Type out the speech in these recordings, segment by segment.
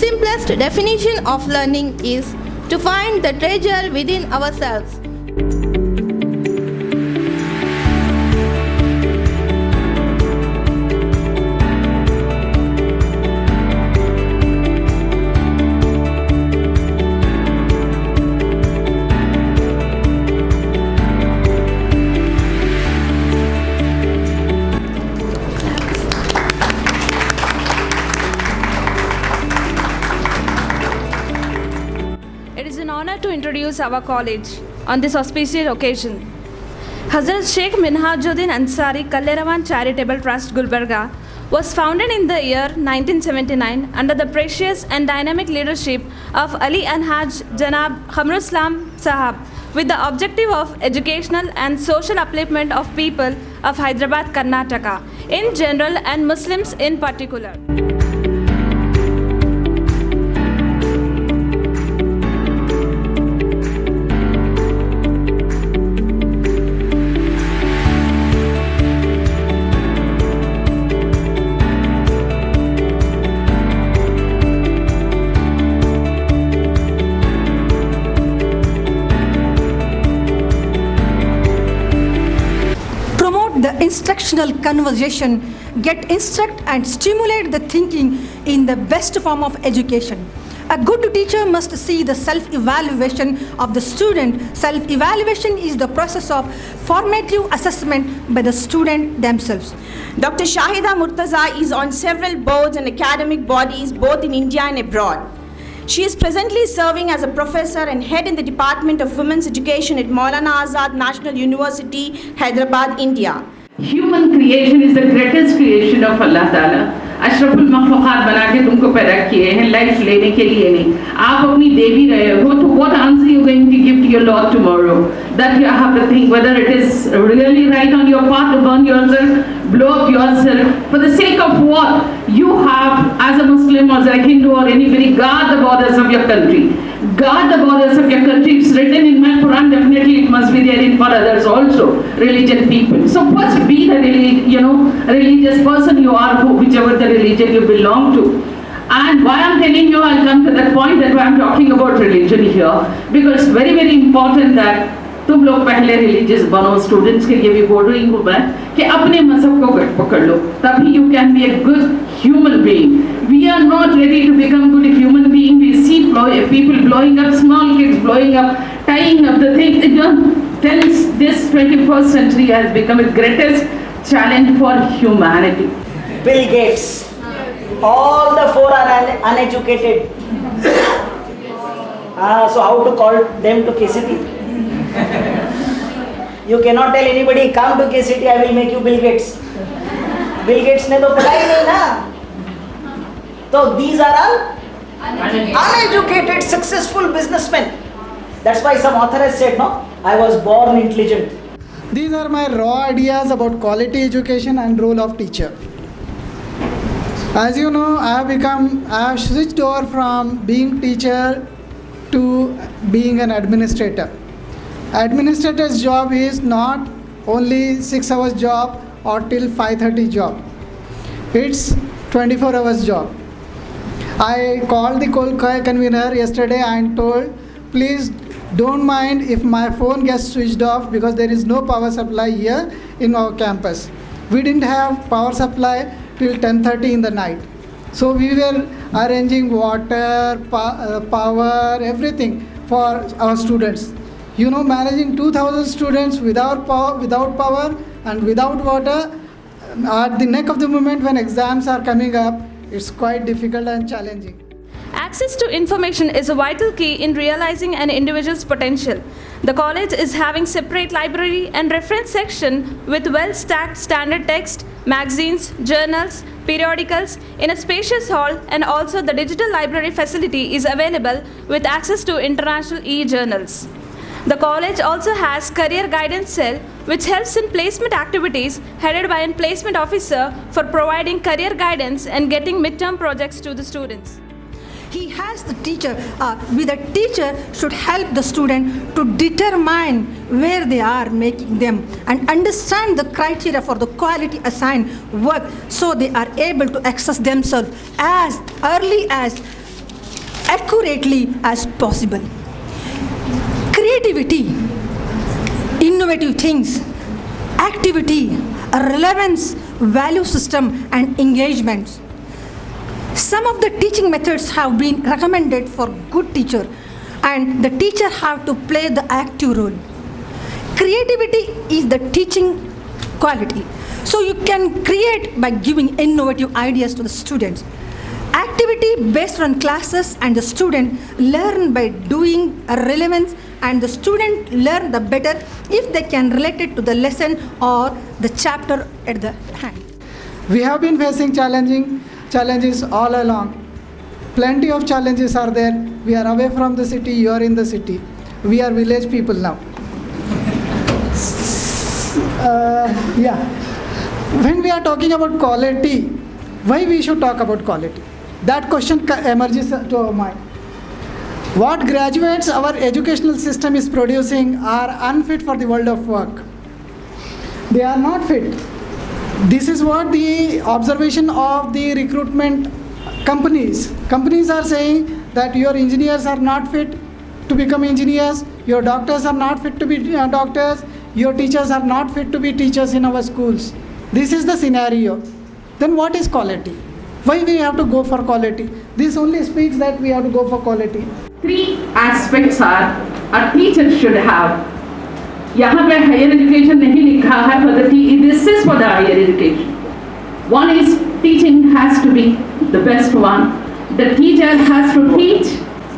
simplest definition of learning is to find the treasure within ourselves. It is an honor to introduce our college on this auspicious occasion. Hazrat Sheikh Minhajuddin Ansari Kalleravan Charitable Trust Gulbarga was founded in the year 1979 under the precious and dynamic leadership of Ali Anhaj Janab Khamruslam Sahab with the objective of educational and social upliftment of people of Hyderabad, Karnataka in general and Muslims in particular. The instructional conversation, get instruct and stimulate the thinking in the best form of education. A good teacher must see the self-evaluation of the student. Self-evaluation is the process of formative assessment by the student themselves. Dr. Shahida Murtaza is on several boards and academic bodies both in India and abroad. She is presently serving as a professor and head in the Department of Women's Education at Maulana Azad National University, Hyderabad, India. Human creation is the greatest creation of Allah Ta'ala. अशरफुल मखलूक़ात बना के तुमको पैदा किए हैं life लेने के लिए नहीं. आप अपनी देवी रहे हो तो what answer you going to give to your Lord tomorrow? That you have to think whether it is really right on your part to burn yourself, blow up yourself for the sake of what? You have as a Muslim or as a Hindu or anybody guard the borders of your country. Guard the borders of your country. It's written in my Quran. Definitely it must be there in for others also, religion people. So first be the religious person you are, whichever the religion you belong to. And why I'm telling you, I'll come to that point that I'm talking about religion here, because it's very very important that तुम लोग पहले religious बनो. Students के लिए भी बोल रही हूँ मैं कि अपने मजहब को पकड़ लो, तभी you can be a good human being. We are not ready to become good human being. We see people blowing up, small kids blowing up, tying up the thing. This 21st century has become the greatest challenge for humanity. Bill Gates, all the four are uneducated. So how to call them to KCT? You cannot tell anybody, come to KCT, I will make you Bill Gates. Bill Gates ने तो पढ़ाई नहीं ना. So these are all uneducated, successful businessmen. That's why some author has said, no, I was born intelligent. These are my raw ideas about quality education and role of teacher. As you know, I have switched over from being teacher to being an administrator. Administrator's job is not only 6 hours job or till 5:30 job. It's 24 hours job. I called the convener yesterday and told, please don't mind if my phone gets switched off because there is no power supply here in our campus. We didn't have power supply till 10:30 in the night. So we were arranging water, power, everything for our students. You know, managing 2,000 students without power and without water at the neck of the moment when exams are coming up, it's quite difficult and challenging. Access to information is a vital key in realizing an individual's potential. The college is having separate library and reference section with well-stacked standard text, magazines, journals, periodicals in a spacious hall, and also the digital library facility is available with access to international e-journals. The college also has career guidance cell which helps in placement activities headed by a placement officer for providing career guidance and getting midterm projects to the students. He has the teacher, with a teacher should help the student to determine where they are making them and understand the criteria for the quality assigned work so they are able to access themselves as early as accurately as possible. Creativity, innovative things, activity, relevance, value system, and engagements. Some of the teaching methods have been recommended for good teacher, and the teacher have to play the active role. Creativity is the teaching quality. So you can create by giving innovative ideas to the students. Activity based on classes, and the student learn by doing a relevance, and the student learn the better if they can relate it to the lesson or the chapter at the hand. We have been facing challenges all along. Plenty of challenges are there. We are away from the city, you are in the city. We are village people now. When we are talking about quality, why we should talk about quality? That question emerges to our mind. What graduates our educational system is producing are unfit for the world of work. They are not fit. This is what the observation of the recruitment companies. Companies are saying that your engineers are not fit to become engineers, your doctors are not fit to be doctors, your teachers are not fit to be teachers in our schools. This is the scenario. Then what is quality? Why we have to go for quality? This only speaks that we have to go for quality. 3 aspects are a teacher should have. यहाँ पे higher education नहीं लिखा है, but this is for the higher education. One is teaching has to be the best one. The teacher has to teach,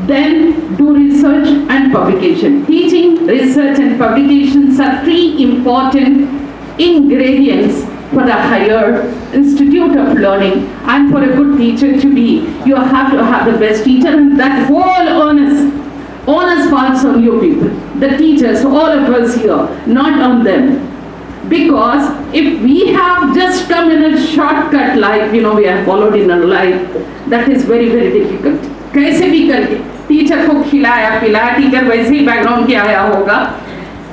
then do research and publication. Teaching, research and publications are 3 important ingredients for the higher institute of learning, and for a good teacher to be, you have to have the best teacher, and that whole onus falls on you people, the teachers, all of us here, not on them. Because if we have just come in a shortcut life, we have followed in our life, that is very, very difficult. कैसे भी करके teacher को खिलाया पिलाया, teacher वैसे ही background के आया होगा.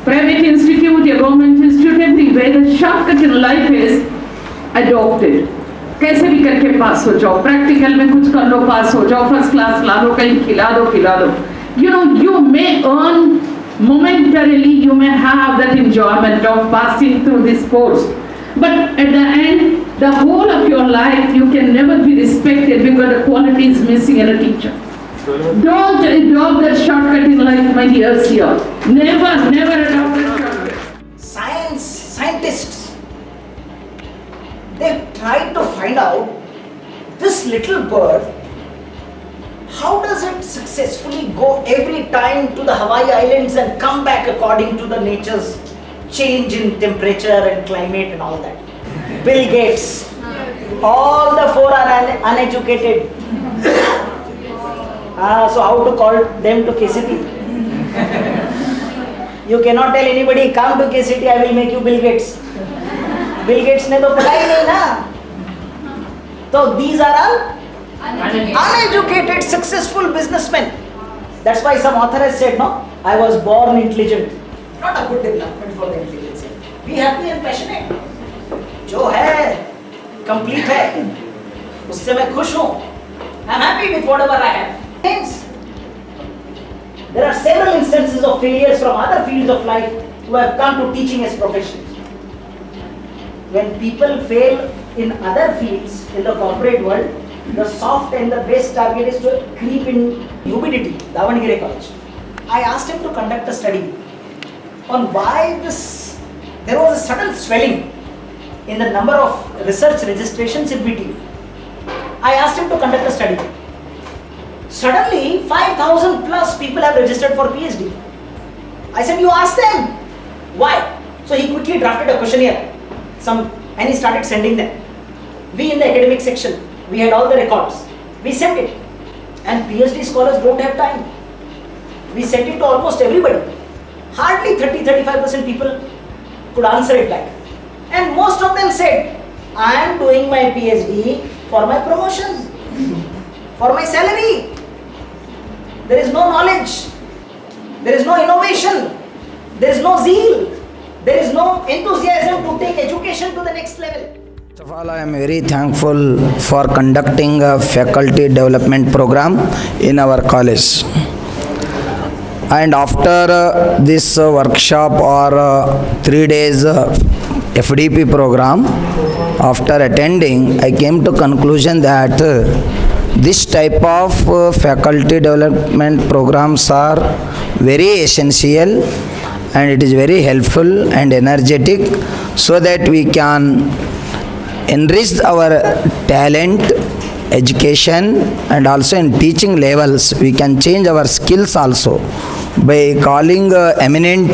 Private institute, a government institute, everywhere, the shortcut in life is adopted. कैसे भी करके पास हो जाओ, प्रैक्टिकल में कुछ कर लो, पास हो जाओ, फर्स्ट क्लास ला दो, कहीं खिला दो. You may earn momentarily, you may have that enjoyment of passing through this course. But at the end, the whole of your life, you can never be respected because the quality is missing in a teacher. Don't adopt that shortcut in life, my dears here. Never adopt that shortcut. Scientists, they tried to find out this little bird, how does it successfully go every time to the Hawaii Islands and come back according to the nature's change in temperature and climate and all that. Bill Gates, all the 4 are uneducated. So how to call them to KCT? You cannot tell anybody, come to KCT, I will make you Bill Gates. Bill Gates ने तो पढ़ाई नहीं ना. So these are all uneducated, successful businessmen. That's why some author has said, no, I was born intelligent. Not a good development for the intelligence. Be happy and passionate. जो है, complete है, उससे मैं खुश हूँ. I'm happy with whatever I have. Thanks. There are several instances of failures from other fields of life who have come to teaching as professions. When people fail in other fields in the corporate world, the soft and the best target is to creep in humidity. Davangere College. I asked him to conduct a study on why there was a sudden swelling in the number of research registrations in BT. I asked him to conduct a study. Suddenly, 5,000 plus people have registered for PhD. I said, you ask them. Why? So he quickly drafted a questionnaire, and he started sending them. We in the academic section, we had all the records. We sent it. And PhD scholars don't have time. We sent it to almost everybody. Hardly 30-35% people could answer it back. And most of them said, I am doing my PhD for my promotion, for my salary. There is no knowledge. There is no innovation. There is no zeal. There is no enthusiasm to take education to the next level. First of all, I am very thankful for conducting a faculty development program in our college. And after this workshop or 3 days FDP program, after attending, I came to conclusion that this type of faculty development programs are very essential and it is very helpful and energetic so that we can enrich our talent, education, and also in teaching levels we can change our skills also by calling eminent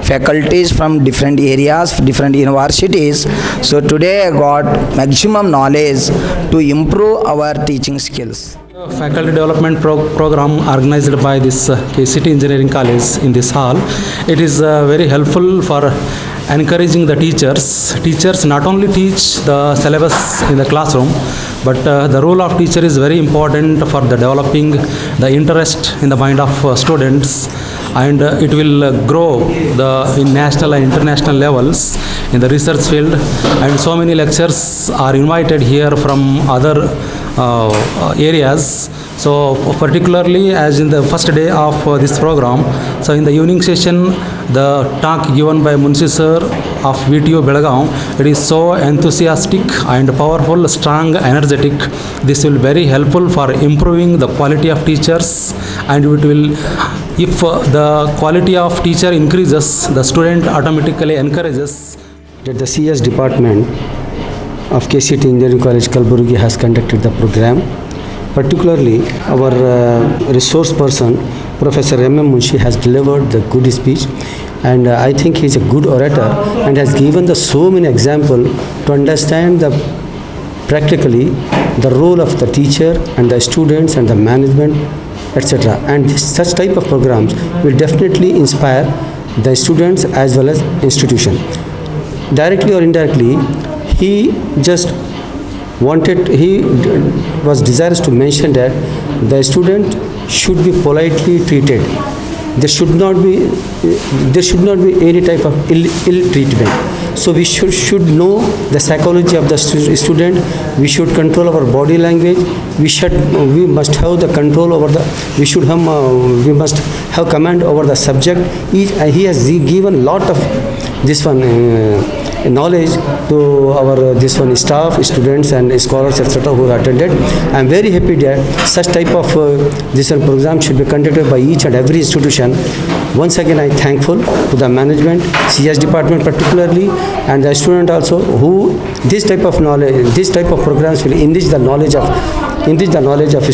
faculties from different areas, different universities. So today I got maximum knowledge to improve our teaching skills. Faculty development program organized by this KCT Engineering College in this hall. It is very helpful for encouraging the teachers. Teachers not only teach the syllabus in the classroom, but the role of teacher is very important for the developing the interest in the mind of students, and it will grow in national and international levels in the research field. And so many lectures are invited here from other areas. So particularly as in the first day of this program, so in the evening session, the talk given by Munshi sir of VTU Belgaum, it is so enthusiastic and powerful, strong, energetic. This will be very helpful for improving the quality of teachers, and it will, if the quality of teacher increases, the student automatically encourages. That the CS department of KCT Engineering College Kalburgi has conducted the program. Particularly our resource person, Professor M.M. Munshi, has delivered the good speech, and I think he is a good orator and has given the so many examples to understand practically the role of the teacher and the students and the management, etc. And such type of programs will definitely inspire the students as well as institution. Directly or indirectly, he was desirous to mention that the student should be politely treated. There should not be any type of ill treatment. So we should know the psychology of the student. We should control our body language. We must have the control over we must have command over the subject. He has given lot of this one knowledge to our staff, students and scholars, etc. who attended. I am very happy that such type of program should be conducted by each and every institution. Once again, I am thankful to the management, CS department particularly, and the student also, who this type of knowledge, this type of programs will enrich the knowledge of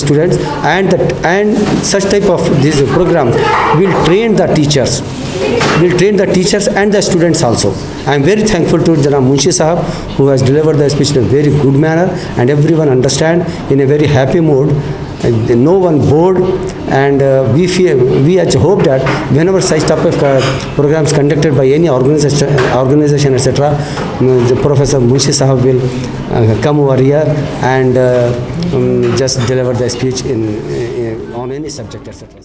students, and such type of these programs will train the teachers. And the students also. I am very thankful to Janab Munshi Sahab, who has delivered the speech in a very good manner, and everyone understand in a very happy mood. No one bored, and we hope that whenever such type of programs conducted by any organization, etc., Professor Munshi Sahab will come over here and just deliver the speech on any subject, etc.